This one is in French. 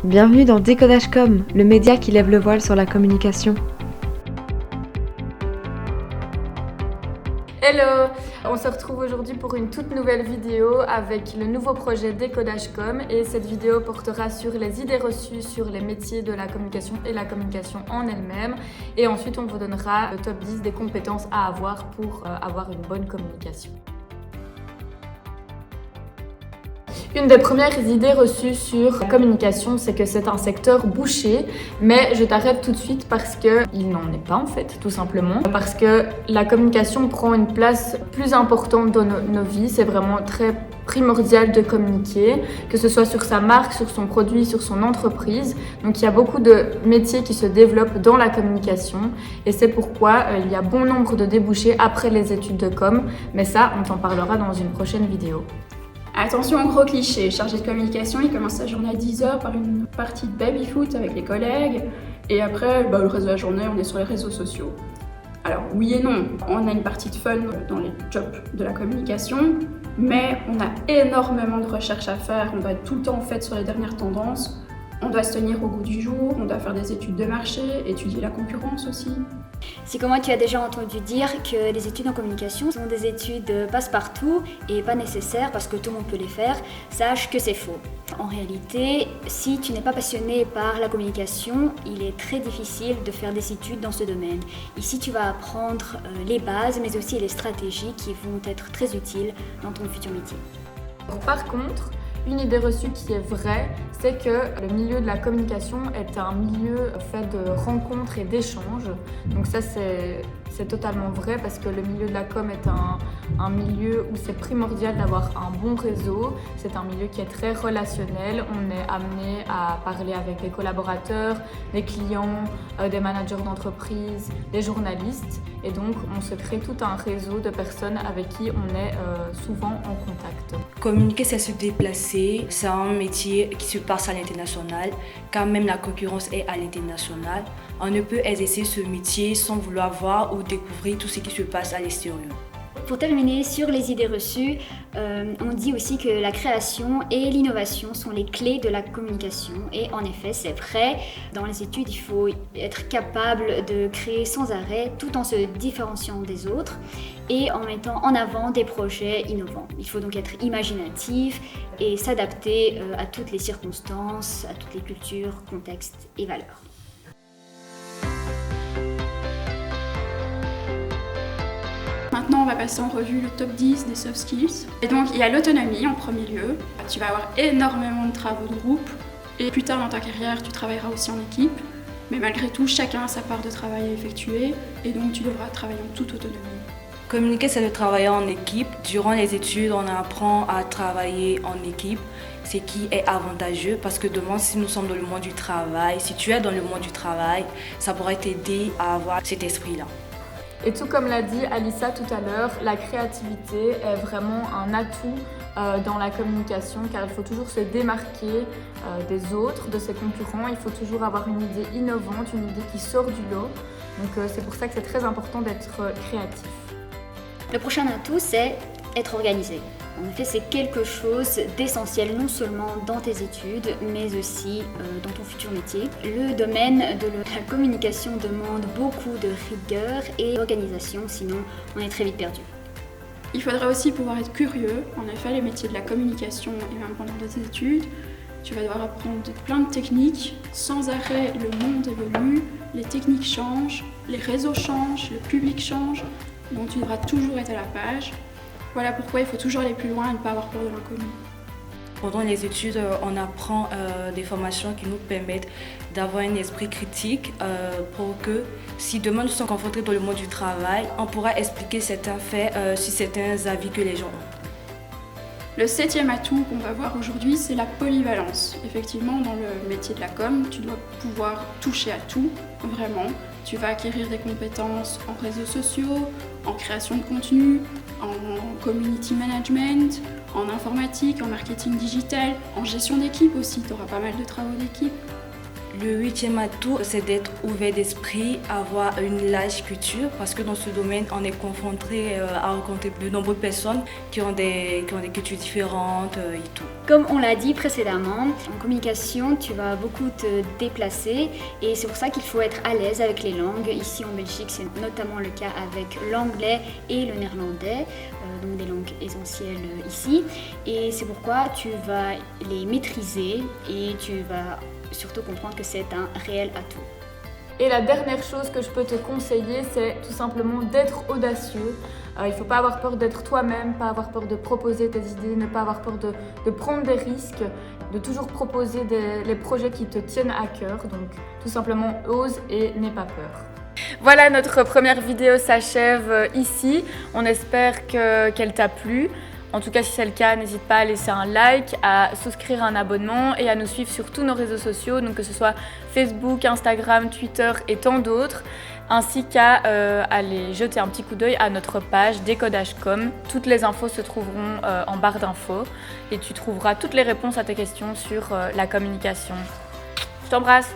Bienvenue dans Décodage Com, le média qui lève le voile sur la communication. Hello! On se retrouve aujourd'hui pour une toute nouvelle vidéo avec le nouveau projet Décodage Com et cette vidéo portera sur les idées reçues sur les métiers de la communication et la communication en elle-même et ensuite on vous donnera le top 10 des compétences à avoir pour avoir une bonne communication. Une des premières idées reçues sur la communication, c'est que c'est un secteur bouché, mais je t'arrête tout de suite parce qu'il n'en est pas en fait, tout simplement. Parce que la communication prend une place plus importante dans nos vies, c'est vraiment très primordial de communiquer, que ce soit sur sa marque, sur son produit, sur son entreprise. Donc il y a beaucoup de métiers qui se développent dans la communication et c'est pourquoi il y a bon nombre de débouchés après les études de com, mais ça, on t'en parlera dans une prochaine vidéo. Attention, gros cliché, chargé de communication, il commence sa journée à 10h par une partie de baby-foot avec les collègues et après, le reste de la journée, on est sur les réseaux sociaux. Alors oui et non, on a une partie de fun dans les jobs de la communication, mais on a énormément de recherches à faire, on doit être tout le temps en fait sur les dernières tendances, on doit se tenir au goût du jour, on doit faire des études de marché, étudier la concurrence aussi. Si comme moi tu as déjà entendu dire que les études en communication sont des études passe-partout et pas nécessaires parce que tout le monde peut les faire, sache que c'est faux. En réalité, si tu n'es pas passionné par la communication, il est très difficile de faire des études dans ce domaine. Ici, tu vas apprendre les bases, mais aussi les stratégies qui vont être très utiles dans ton futur métier. Par contre, une idée reçue qui est vraie, c'est que le milieu de la communication est un milieu fait de rencontres et d'échanges. Donc ça, c'est totalement vrai parce que le milieu de la com est un milieu où c'est primordial d'avoir un bon réseau. C'est un milieu qui est très relationnel. On est amené à parler avec des collaborateurs, des clients, des managers d'entreprise, des journalistes. Et donc, on se crée tout un réseau de personnes avec qui on est souvent en contact. Communiquer, c'est se déplacer. C'est un métier qui se passe à l'international, car même la concurrence est à l'international. On ne peut exercer ce métier sans vouloir voir ou découvrir tout ce qui se passe à l'extérieur. Pour terminer sur les idées reçues, on dit aussi que la création et l'innovation sont les clés de la communication. Et en effet, c'est vrai. Dans les études, il faut être capable de créer sans arrêt tout en se différenciant des autres et en mettant en avant des projets innovants. Il faut donc être imaginatif et s'adapter à toutes les circonstances, à toutes les cultures, contextes et valeurs. Maintenant, on va passer en revue le top 10 des soft skills. Et donc, il y a l'autonomie en premier lieu. Tu vas avoir énormément de travaux de groupe et plus tard dans ta carrière, tu travailleras aussi en équipe. Mais malgré tout, chacun a sa part de travail à effectuer et donc tu devras travailler en toute autonomie. Communiquer, c'est de travailler en équipe. Durant les études, on apprend à travailler en équipe, ce qui est avantageux parce que demain, si nous sommes dans le monde du travail, si tu es dans le monde du travail, ça pourrait t'aider à avoir cet esprit-là. Et tout comme l'a dit Alissa tout à l'heure, la créativité est vraiment un atout dans la communication car il faut toujours se démarquer des autres, de ses concurrents. Il faut toujours avoir une idée innovante, une idée qui sort du lot. Donc c'est pour ça que c'est très important d'être créatif. Le prochain atout, c'est être organisé. En effet, c'est quelque chose d'essentiel non seulement dans tes études, mais aussi dans ton futur métier. Le domaine de la communication demande beaucoup de rigueur et d'organisation, sinon on est très vite perdu. Il faudrait aussi pouvoir être curieux. En effet, les métiers de la communication et même pendant tes études, tu vas devoir apprendre plein de techniques. Sans arrêt, le monde évolue, les techniques changent, les réseaux changent, le public change, donc tu devras toujours être à la page. Voilà pourquoi il faut toujours aller plus loin et ne pas avoir peur de l'inconnu. Pendant les études, on apprend des formations qui nous permettent d'avoir un esprit critique pour que si demain nous sommes confrontés dans le monde du travail, on pourra expliquer certains faits sur certains avis que les gens ont. Le 7e atout qu'on va voir aujourd'hui, c'est la polyvalence. Effectivement, dans le métier de la com, tu dois pouvoir toucher à tout, vraiment. Tu vas acquérir des compétences en réseaux sociaux, en création de contenu, en community management, en informatique, en marketing digital, en gestion d'équipe aussi. Tu auras pas mal de travaux d'équipe. Le 8e atout, c'est d'être ouvert d'esprit, avoir une large culture, parce que dans ce domaine, on est confronté à rencontrer de nombreuses personnes qui ont des cultures différentes et tout. Comme on l'a dit précédemment, en communication, tu vas beaucoup te déplacer et c'est pour ça qu'il faut être à l'aise avec les langues. Ici en Belgique, c'est notamment le cas avec l'anglais et le néerlandais, donc des langues essentielles ici. Et c'est pourquoi tu vas les maîtriser et tu vas surtout comprendre que c'est un réel atout. Et la dernière chose que je peux te conseiller, c'est tout simplement d'être audacieux. Il ne faut pas avoir peur d'être toi-même, pas avoir peur de proposer tes idées, ne pas avoir peur de prendre des risques, de toujours proposer les projets qui te tiennent à cœur. Donc tout simplement ose et n'aie pas peur. Voilà, notre première vidéo s'achève ici. On espère qu'elle t'a plu. En tout cas, si c'est le cas, n'hésite pas à laisser un like, à souscrire un abonnement et à nous suivre sur tous nos réseaux sociaux, donc que ce soit Facebook, Instagram, Twitter et tant d'autres, ainsi qu'à aller jeter un petit coup d'œil à notre page Décodage.com. Toutes les infos se trouveront en barre d'infos et tu trouveras toutes les réponses à tes questions sur la communication. Je t'embrasse!